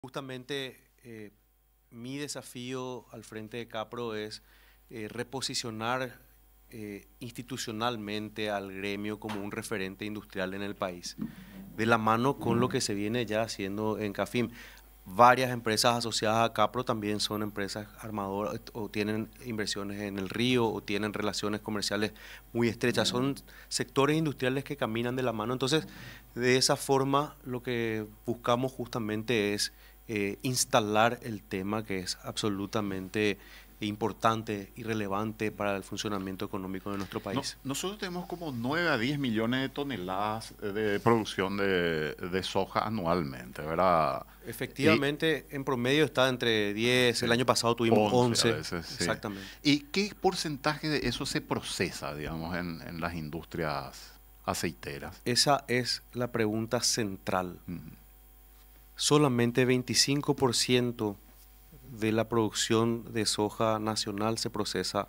Justamente mi desafío al frente de Capro es reposicionar institucionalmente al gremio como un referente industrial en el país, de la mano con lo que se viene ya haciendo en CAFIM. Varias empresas asociadas a Capro también son empresas armadoras o tienen inversiones en el río o tienen relaciones comerciales muy estrechas. Son sectores industriales que caminan de la mano. Entonces, de esa forma, lo que buscamos justamente es instalar el tema que es absolutamente importante y relevante para el funcionamiento económico de nuestro país. Nosotros tenemos como 9 a 10 millones de toneladas de producción de soja anualmente, ¿verdad? Y Efectivamente, en promedio está entre 10, sí, el año pasado tuvimos 11 a 11, veces, sí. exactamente. ¿Y qué porcentaje de eso se procesa, digamos, en las industrias aceiteras? Esa es la pregunta central. Mm. Solamente 25% de la producción de soja nacional se procesa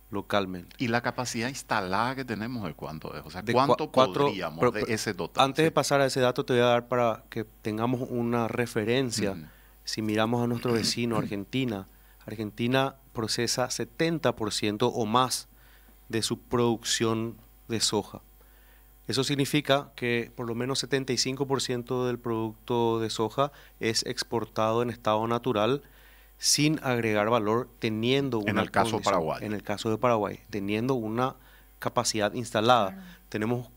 localmente. ¿Y la capacidad instalada que tenemos de cuánto es? O sea, De ¿cuánto cuatro, podríamos de ese total? antes Sí. de pasar a ese dato te voy a dar para que tengamos una referencia. Ujú. Si miramos a nuestro vecino Argentina, Argentina procesa 70% o más de su producción de soja. Eso significa que por lo menos 75% del producto de soja es exportado en estado natural sin agregar valor, teniendo En una el caso condición, paraguayo. en el caso de Paraguay, teniendo una capacidad instalada. Claro. Tenemos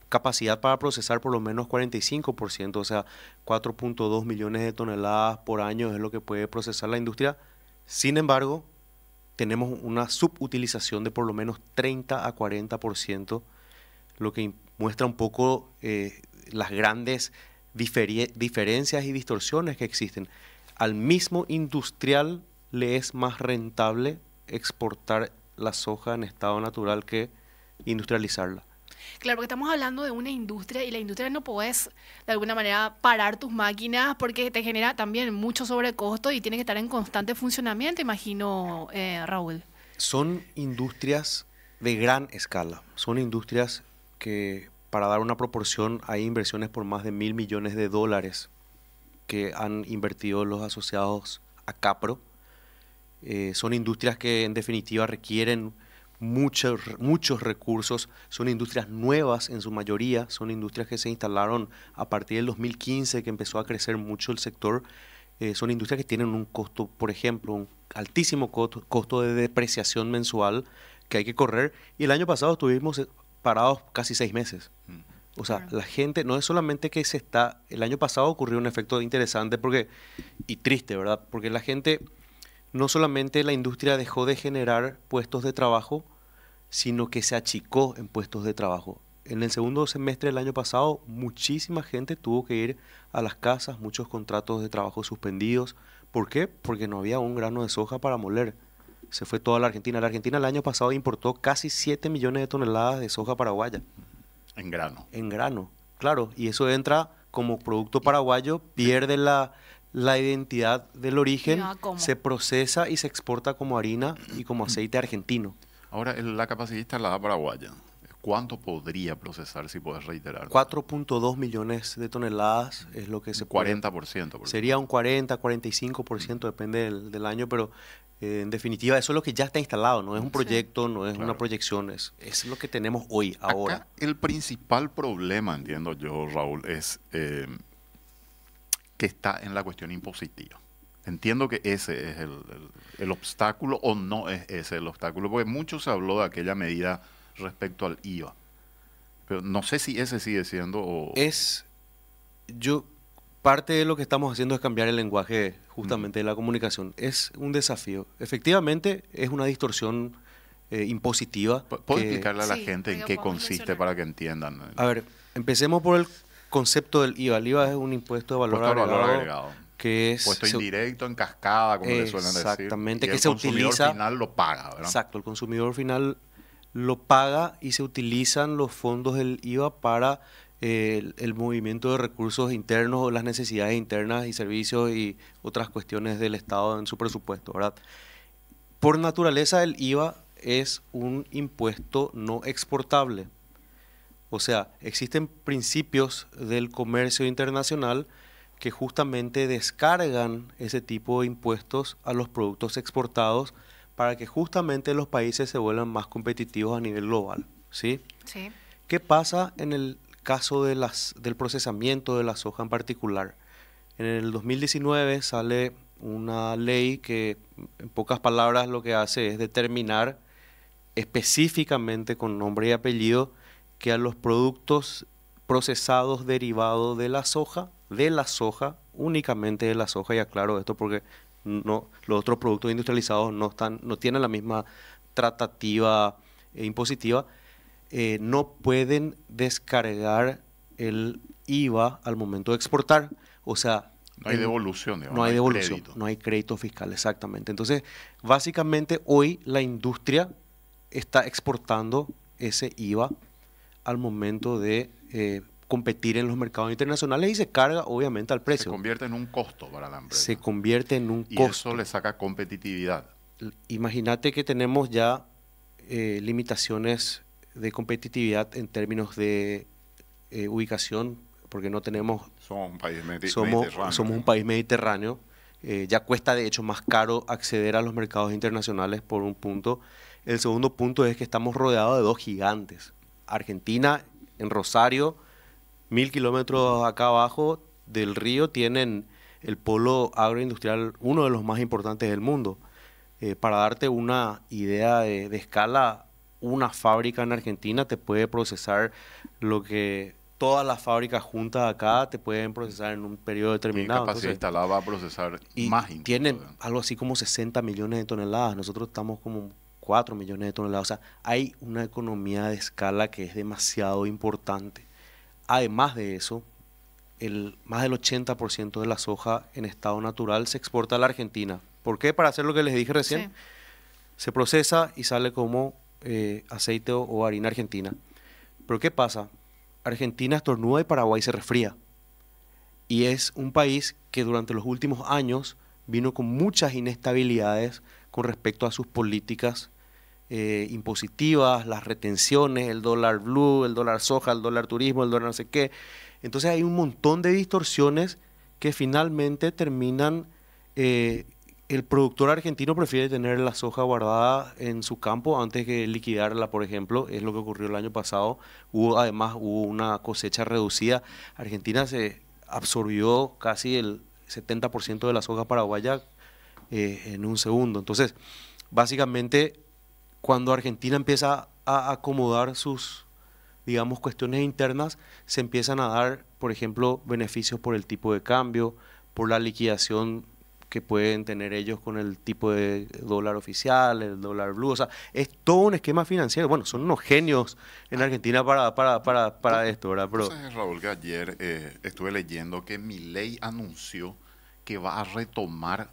capacidad para procesar por lo menos 45%, o sea, 4.2 millones de toneladas por año es lo que puede procesar la industria. Sin embargo, tenemos una subutilización de por lo menos 30 a 40%, lo que muestra un poco las grandes diferencias y distorsiones que existen. Al mismo industrial le es más rentable exportar la soja en estado natural que industrializarla. Claro, porque estamos hablando de una industria y la industria no puedes de alguna manera parar tus máquinas porque te genera también mucho sobrecosto y tiene que estar en constante funcionamiento, imagino, Raúl. Son industrias de gran escala, son industrias que, para dar una proporción, hay inversiones por más de $1.000 millones que han invertido los asociados a Capro. Son industrias que en definitiva requieren muchos recursos, son industrias nuevas en su mayoría, son industrias que se instalaron a partir del 2015, que empezó a crecer mucho el sector. Son industrias que tienen un costo, por ejemplo, un altísimo costo de depreciación mensual que hay que correr, y el año pasado estuvimos parados casi 6 meses. O sea, Claro. la gente, no es solamente que se está, el año pasado ocurrió un efecto interesante y triste, ¿verdad? Porque la gente, no solamente la industria dejó de generar puestos de trabajo, sino que se achicó en puestos de trabajo. En el segundo semestre del año pasado, muchísima gente tuvo que ir a las casas, muchos contratos de trabajo suspendidos. ¿Por qué? Porque no había un grano de soja para moler. Se fue toda la Argentina. La Argentina el año pasado importó casi 7 millones de toneladas de soja paraguaya En grano. en grano. Claro, y eso entra como producto paraguayo, pierde la identidad del ¿Y origen, a cómo? se procesa y se exporta como harina y como aceite argentino. Ahora, la capacidad instalada paraguaya, ¿cuánto podría procesar, si puedes reiterar? 4.2 millones de toneladas es lo que se Un puede. 40%. Sería un 40, 45%, depende del año, pero en definitiva eso es lo que ya está instalado, no es un Sí. proyecto, no es una Claro. proyección, es lo que tenemos hoy, ahora. Acá el principal problema, entiendo yo, Raúl, es que está en la cuestión impositiva. Entiendo que ese es el obstáculo, o no es ese el obstáculo, porque mucho se habló de aquella medida respecto al IVA. Pero no sé si ese sigue siendo o... Es, yo, parte de lo que estamos haciendo es cambiar el lenguaje Ujú. justamente de la comunicación. Es un desafío. Efectivamente, es una distorsión impositiva ¿Puedo que, explicarle a la Sí, gente en digo, qué podemos consiste mencionar. para que entiendan? a ver, empecemos por el concepto del IVA. El IVA es un impuesto de valor Puesto al valor agregado agregado. que Puesto indirecto, en cascada, como le suelen decir. exactamente, Y que el se consumidor utiliza, final lo paga, ¿verdad? exacto, el consumidor final lo paga y se utilizan los fondos del IVA para el movimiento de recursos internos o las necesidades internas y servicios y otras cuestiones del Estado en su presupuesto, ¿verdad? Por naturaleza el IVA es un impuesto no exportable. O sea, existen principios del comercio internacional que justamente descargan ese tipo de impuestos a los productos exportados para que justamente los países se vuelvan más competitivos a nivel global, ¿sí? Sí. ¿Qué pasa en el caso de del procesamiento de la soja en particular? En el 2019 sale una ley que, en pocas palabras, lo que hace es determinar específicamente con nombre y apellido que a los productos procesados derivados de la soja, únicamente de la soja, y aclaro esto porque no, los otros productos industrializados no tienen la misma tratativa impositiva, no pueden descargar el IVA al momento de exportar. O sea, No hay devolución, digamos, no hay devolución, crédito. no hay crédito fiscal, exactamente. Entonces, básicamente hoy la industria está exportando ese IVA al momento de competir en los mercados internacionales y se carga obviamente al Se precio. convierte en un costo para la empresa. Se convierte en un y costo. eso le saca competitividad. Imagínate que tenemos ya limitaciones de competitividad en términos de ubicación, porque no tenemos... Somos un país mediterráneo. Somos un país mediterráneo. Ya cuesta de hecho más caro acceder a los mercados internacionales por un punto. El segundo punto es que estamos rodeados de dos gigantes. Argentina, en Rosario, 1000 kilómetros acá abajo del río, tienen el polo agroindustrial, uno de los más importantes del mundo. Para darte una idea de escala, una fábrica en Argentina te puede procesar lo que todas las fábricas juntas acá te pueden procesar en un periodo determinado. Y capacidad instalada va a procesar y más incluso. Tienen algo así como 60 millones de toneladas. Nosotros estamos como 4 millones de toneladas. O sea, hay una economía de escala que es demasiado importante. Además de eso, más del 80% de la soja en estado natural se exporta a la Argentina. ¿Por qué? Para hacer lo que les dije recién. Sí. Se procesa y sale como aceite o harina argentina. Pero ¿qué pasa? Argentina estornuda y Paraguay se resfría. Y es un país que durante los últimos años vino con muchas inestabilidades con respecto a sus políticas impositivas, las retenciones, el dólar blue, el dólar soja, el dólar turismo, el dólar no sé qué. Entonces hay un montón de distorsiones que finalmente terminan... el productor argentino prefiere tener la soja guardada en su campo antes que liquidarla, por ejemplo. Es lo que ocurrió el año pasado. Además hubo una cosecha reducida. Argentina se absorbió casi el 70% de la soja paraguaya en un segundo. Entonces, básicamente, cuando Argentina empieza a acomodar sus, digamos, cuestiones internas, se empiezan a dar, por ejemplo, beneficios por el tipo de cambio, por la liquidación que pueden tener ellos con el tipo de dólar oficial, el dólar blue. O sea, es todo un esquema financiero. Bueno, son unos genios en Argentina para esto, ¿verdad? Pero, entonces, Raúl, que ayer estuve leyendo que Milei anunció que va a retomar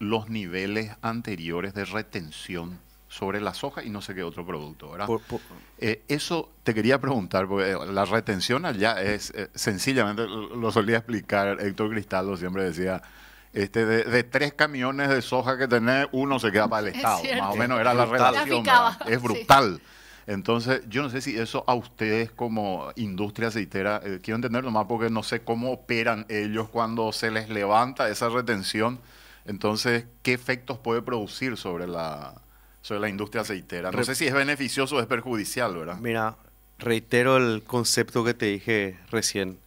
los niveles anteriores de retención sobre la soja y no sé qué otro producto, ¿verdad? Eso te quería preguntar, porque la retención allá es, sencillamente, lo solía explicar Héctor Cristaldo, siempre decía... de 3 camiones de soja que tenés, uno se queda para el Estado. Más o menos era la relación. Es brutal. Sí. Entonces, yo no sé si eso a ustedes como industria aceitera, quiero entender nomás porque no sé cómo operan ellos cuando se les levanta esa retención. Entonces, ¿qué efectos puede producir sobre la industria aceitera? No sé si es beneficioso o es perjudicial, ¿verdad? Mira, reitero el concepto que te dije recién.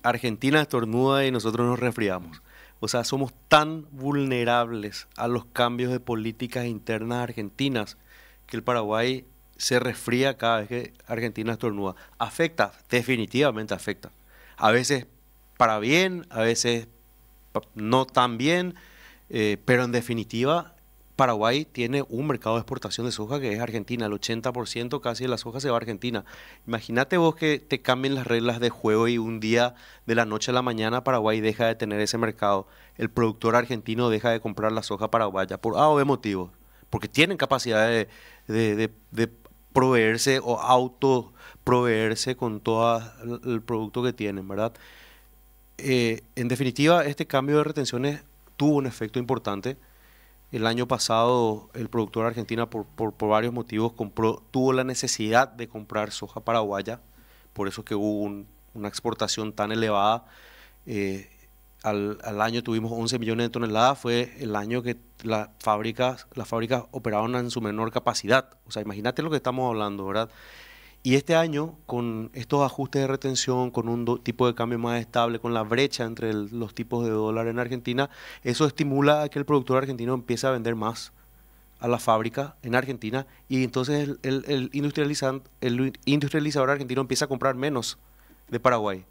Argentina estornuda y nosotros nos resfriamos. O sea, somos tan vulnerables a los cambios de políticas internas argentinas que el Paraguay se resfría cada vez que Argentina estornuda. Afecta, definitivamente afecta. A veces para bien, a veces no tan bien, pero en definitiva Paraguay tiene un mercado de exportación de soja que es Argentina. El 80% casi de la soja se va a Argentina. Imagínate vos que te cambien las reglas de juego y un día de la noche a la mañana Paraguay deja de tener ese mercado. El productor argentino deja de comprar la soja paraguaya por A o B motivos. Porque tienen capacidad de proveerse o autoproveerse con todo el producto que tienen, ¿verdad? En definitiva, este cambio de retenciones tuvo un efecto importante. El año pasado el productor argentino por varios motivos tuvo la necesidad de comprar soja paraguaya, por eso que hubo una exportación tan elevada. al año tuvimos 11 millones de toneladas, fue el año que las fábricas operaron en su menor capacidad. O sea, imagínate lo que estamos hablando, ¿verdad? Y este año, con estos ajustes de retención, con un tipo de cambio más estable, con la brecha entre los tipos de dólar en Argentina, eso estimula a que el productor argentino empiece a vender más a la fábrica en Argentina y entonces el industrializador argentino empieza a comprar menos de Paraguay.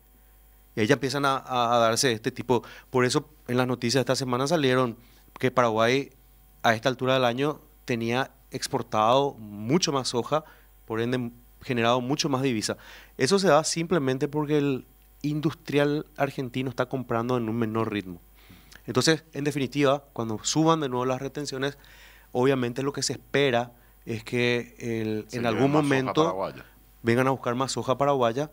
Y ahí ya empiezan a darse este tipo. Por eso en las noticias esta semana salieron que Paraguay a esta altura del año tenía exportado mucho más soja, por ende generado mucho más divisa. Eso se da simplemente porque el industrial argentino está comprando en un menor ritmo. Entonces, en definitiva, cuando suban de nuevo las retenciones, obviamente lo que se espera es que Se en lleve algún más soja momento paraguaya. vengan a buscar más soja paraguaya.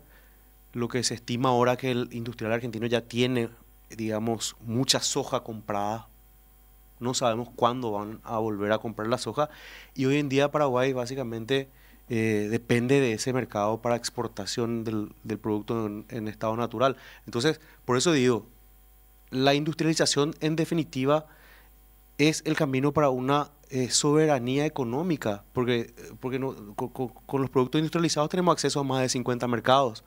Lo que se estima ahora que el industrial argentino ya tiene, digamos, mucha soja comprada. No sabemos cuándo van a volver a comprar la soja. Y hoy en día Paraguay básicamente depende de ese mercado para exportación del producto en estado natural. Entonces, por eso digo, la industrialización en definitiva es el camino para una soberanía económica, porque con los productos industrializados tenemos acceso a más de 50 mercados.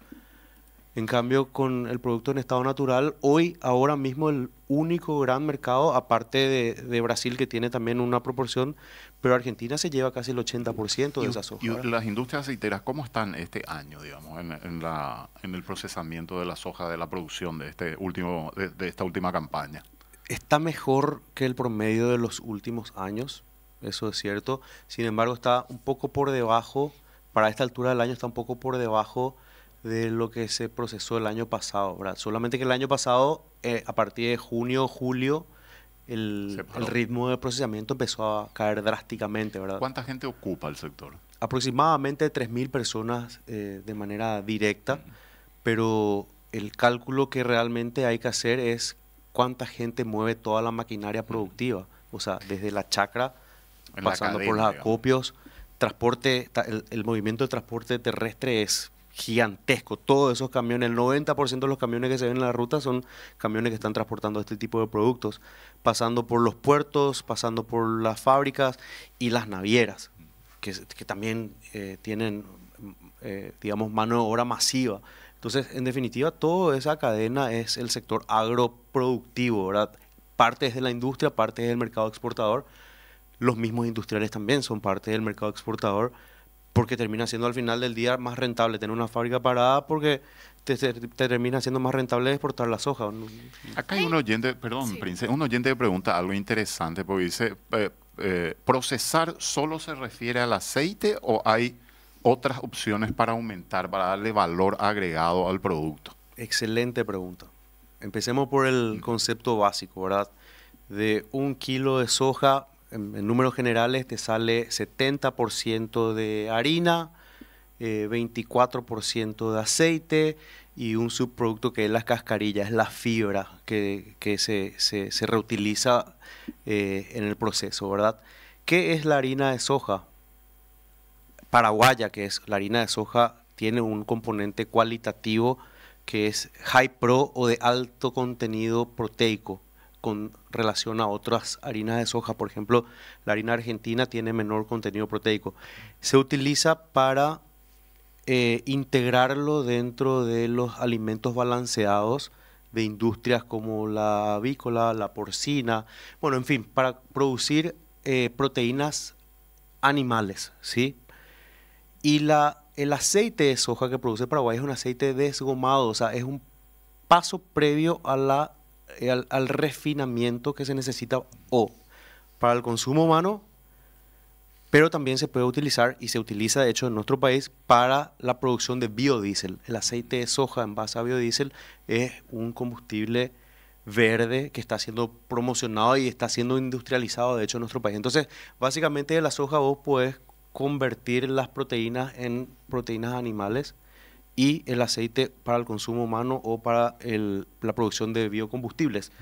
En cambio, con el producto en estado natural, ahora mismo el único gran mercado, aparte de Brasil, que tiene también una proporción, pero Argentina se lleva casi el 80% de esa soja. Y ¿Verdad? las industrias aceiteras, ¿cómo están este año, digamos, en el procesamiento de la soja, de la producción de de esta última campaña? Está mejor que el promedio de los últimos años, eso es cierto. Sin embargo, está un poco por debajo, para esta altura del año está un poco por debajo de lo que se procesó el año pasado, ¿verdad? Solamente que el año pasado, a partir de junio, julio, Se el paró. ritmo de procesamiento empezó a caer drásticamente, ¿verdad? ¿Cuánta gente ocupa el sector? Aproximadamente 3.000 personas de manera directa, pero el cálculo que realmente hay que hacer es cuánta gente mueve toda la maquinaria productiva, o sea, desde la chacra, En la pasando por cadena, los digamos. acopios, el movimiento de transporte terrestre es gigantesco. Todos esos camiones, el 90% de los camiones que se ven en la ruta son camiones que están transportando este tipo de productos, pasando por los puertos, pasando por las fábricas y las navieras, que también tienen, digamos, mano de obra masiva. Entonces, en definitiva, toda esa cadena es el sector agroproductivo, ¿verdad? Parte es de la industria, parte es del mercado exportador. Los mismos industriales también son parte del mercado exportador, porque termina siendo al final del día más rentable tener una fábrica parada porque te termina siendo más rentable exportar la soja. Acá hay un oyente, perdón, Sí. Prince, un oyente que pregunta algo interesante, porque dice, ¿procesar solo se refiere al aceite o hay otras opciones para aumentar, para darle valor agregado al producto? Excelente pregunta. Empecemos por el concepto básico, ¿verdad? De 1 kilo de soja, en números generales, te sale 70% de harina, 24% de aceite y un subproducto que es la cascarilla, es la fibra que se reutiliza en el proceso, ¿verdad? ¿Qué es la harina de soja? Paraguaya, que es la harina de soja, tiene un componente cualitativo que es high pro o de alto contenido proteico con relación a otras harinas de soja. Por ejemplo, la harina argentina tiene menor contenido proteico. Se utiliza para integrarlo dentro de los alimentos balanceados de industrias como la avícola, la porcina, bueno, en fin, para producir proteínas animales, ¿sí? Y el aceite de soja que produce Paraguay es un aceite desgomado, o sea, es un paso previo al refinamiento que se necesita o para el consumo humano, pero también se puede utilizar y se utiliza de hecho en nuestro país para la producción de biodiesel. El aceite de soja en base a biodiesel es un combustible verde que está siendo promocionado y está siendo industrializado de hecho en nuestro país. Entonces, básicamente de la soja vos puedes convertir las proteínas en proteínas animales y el aceite para el consumo humano o para la producción de biocombustibles.